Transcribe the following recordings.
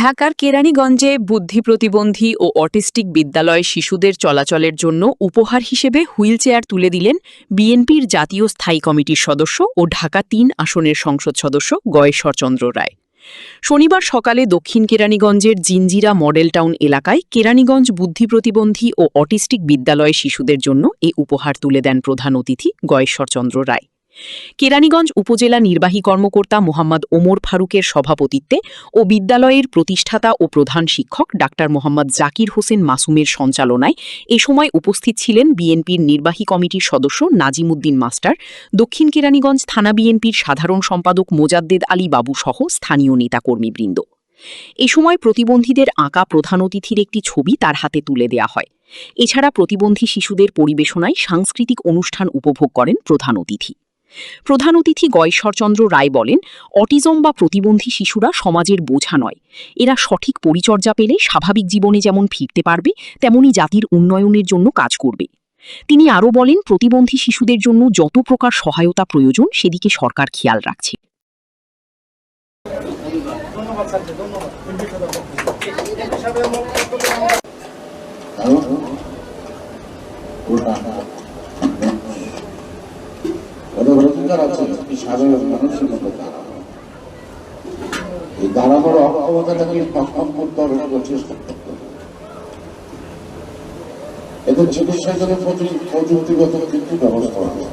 ঢাকার কেরানীগঞ্জে বুদ্ধি প্রতিবন্ধী ও অটিস্টিক বিদ্যালয় শিশুদের চলাচলের জন্য উপহার হিসেবে হুইলচেয়ার তুলে দিলেন বিএনপির জাতীয় স্থায়ী কমিটির সদস্য ও ঢাকা-৩ আসনের সংসদ সদস্য গয়েশ্বরচন্দ্র রায়। শনিবার সকালে দক্ষিণ কেরানীগঞ্জের জিঞ্জিরা মডেল টাউন এলাকায় কেরানীগঞ্জ বুদ্ধি প্রতিবন্ধী ও অটিস্টিক বিদ্যালয় শিশুদের জন্য এ উপহার তুলে দেন প্রধান অতিথি গয়েশ্বরচন্দ্র রায়। কেরানীগঞ্জ উপজেলা নির্বাহী কর্মকর্তা মোহাম্মদ ওমর ফারুকের সভাপতিত্বে ও বিদ্যালয়ের প্রতিষ্ঠাতা ও প্রধান শিক্ষক ডাক্তার মোহাম্মদ জাকির হোসেন মাসুমের সঞ্চালনায় এ সময় উপস্থিত ছিলেন বিএনপির নির্বাহী কমিটির সদস্য নাজিমুদ্দিন মাস্টার, দক্ষিণ কেরানীগঞ্জ থানা বিএনপির সাধারণ সম্পাদক মোজাদ্দেদ আলী বাবু সহ স্থানীয় নেতাকর্মীবৃন্দ। এ সময় প্রতিবন্ধীদের আঁকা প্রধান অতিথির একটি ছবি তার হাতে তুলে দেয়া হয়। এছাড়া প্রতিবন্ধী শিশুদের পরিবেশনায় সাংস্কৃতিক অনুষ্ঠান উপভোগ করেন প্রধান অতিথি। প্রধান অতিথি গয়েশ্বরচন্দ্র রায় বলেন, অটিজম বা প্রতিবন্ধী শিশুরা সমাজের বোঝা নয়। এরা সঠিক পরিচর্যা পেলে স্বাভাবিক জীবনে যেমন ফিরতে পারবে, তেমনি জাতির উন্নয়নের জন্য কাজ করবে। তিনি আরও বলেন, প্রতিবন্ধী শিশুদের জন্য যত প্রকার সহায়তা প্রয়োজন সেদিকে সরকার খেয়াল রাখছে। অধিকার আছে সাধারণ মানুষের মধ্যে এই দাঁড়ানোর অক্ষমতাটাকে সক্ষম করতে হবে, চেষ্টা করতে হবে। এদের চিকিৎসার জন্য প্রযুক্তিগত কিছু ব্যবস্থা আছে,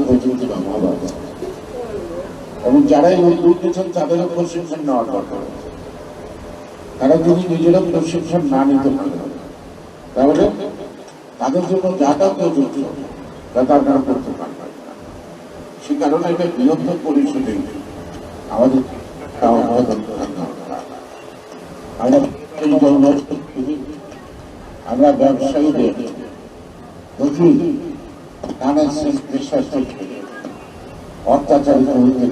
প্রযুক্তি ব্যবহার আছে এবং যারা এই উদ্যোগ নিচ্ছেন তাদেরও প্রশিক্ষণ নেওয়ার দরকার। তারা যদি নিজেরা প্রশিক্ষণ না নিতে পারে তাহলে তাদের জন্য যাটা প্রযুক্ত তারা করতে পারবে। সে কারণে এটা বৃহত্তর পরিষদে আমাদের আমরা ব্যবসায়ীদের প্রচুর অত্যাচারিত হইতে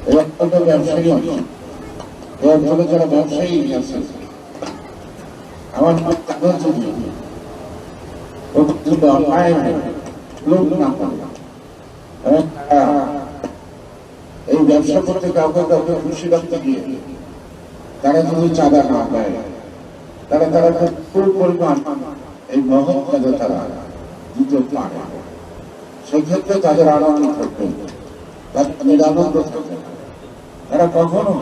এবং ব্যবসায়ী অঞ্চলে যারা ব্যবসায়ী আছে আমার এই ব্যবসা করতে কাউকে কাউকে খুশি রাখতে গিয়ে তারা যদি চাঁদা না দেয় তারা ফুল পরিমাণ এই মহৎ কাজে তারা দিতে পারে, সেক্ষেত্রে তাদের আনন্দ থাকবে, তাদের নিরানন্দ থাকবে। তারা কখনো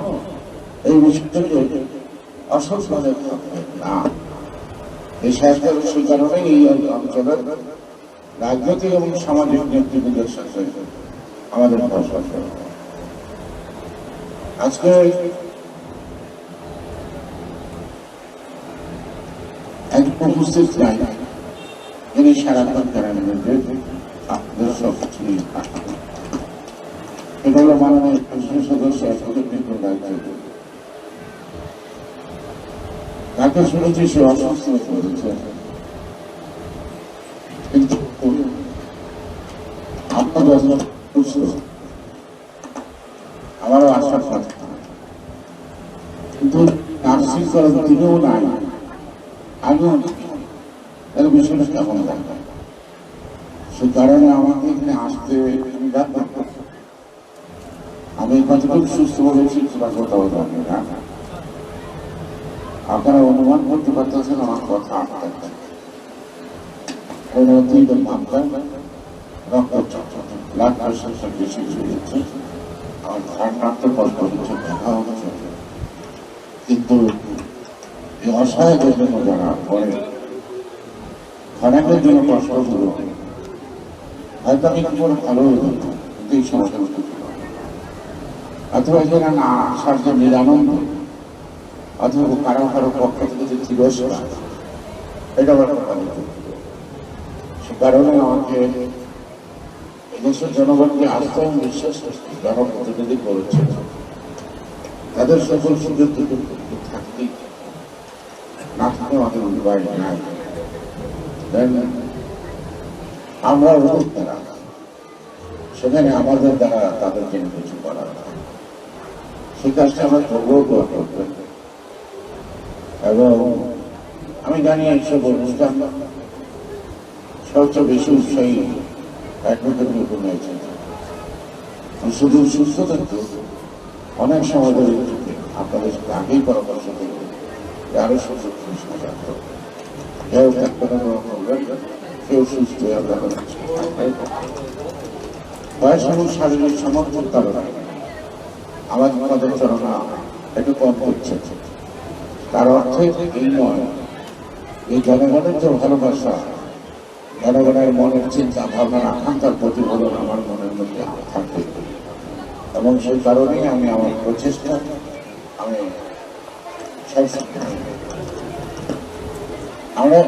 এই বিষয়টাকে অসম্মানে থাকবে না। এই সে কারণে এই অঞ্চলের রাজনৈতিক এবং সামাজিক নেতৃত্বের সাথে আমাদের আজকে একদম উপস্থিত নাই, যিনি সারাক্ষণ করেন আপনাদের সবকিছু এটা হলো মাননীয় সংসদ সদস্য দায়িত্ব। তাকে শুনেছি সে অসুস্থ করেছে, কিন্তু আমারও আশা থাকে, কিন্তু নার্সিং করার দিনেও নাই। আমিও এর বিষয়টা কেমন লাগে, সে কারণে আমাকে এখানে আসতে আমি কতটুকু সুস্থ বলেছি সেটা কোথাও জানি না। আপনারা অনুমান করতে পারতেছেন আমার কথা আসতে ব্লাড প্রেশারটা বেশি হয়ে যাচ্ছে, আমার ধারণার্থে কষ্ট হচ্ছে, দেখা হচ্ছে। কিন্তু এই অসহায়দের জন্য যারা করে খারাপের জন্য কষ্ট হলো, হয়তো আমি কি করে ভালো হয়ে যেত, কিন্তু এই সমস্যা অথবা এখানে না আসার যে নিরানন্দ, অথবা কারো কারো পক্ষ থেকে যে তিরস্কার, এটা সে কারণে আমাকে দেশের জনগণকে আস্থা এবং বিশ্বাস জনপ্রতিনিধি করেছে, তাদের সকল সুযোগ থাকতেই না থাকলে আমাদের উপায় নাই। আমরা অনুরোধ করা সেখানে আমাদের দ্বারা তাদেরকে কিছু করা, সে কাজটা আমরা করবো করবে। এবং আমি জানি এইসব অনুষ্ঠান সবচেয়ে বেশি উৎসাহী একমাত্র শুধু সুস্থ থাকতো অনেক সময় ধরে আপনাদের সাথে আগেই পরামর্শ দেব যে আরো সুযোগ কেউ ডাক্তার করবেন, কেউ সুস্থ হয়ে আমরা বয়স এবং শারীরিক সমর্থন কারণে আমাদের পদচারণা একটু কম করছে। তার অর্থে এই নয়, এই জনগণের যে ভালোবাসা, জনগণের মনের চিন্তা ভাবনা আকাঙ্ক্ষার প্রতিফলন আমার মনের মধ্যে থাকে, এবং সেই কারণেই আমি আমার প্রচেষ্টা আমি সবসময় আমরা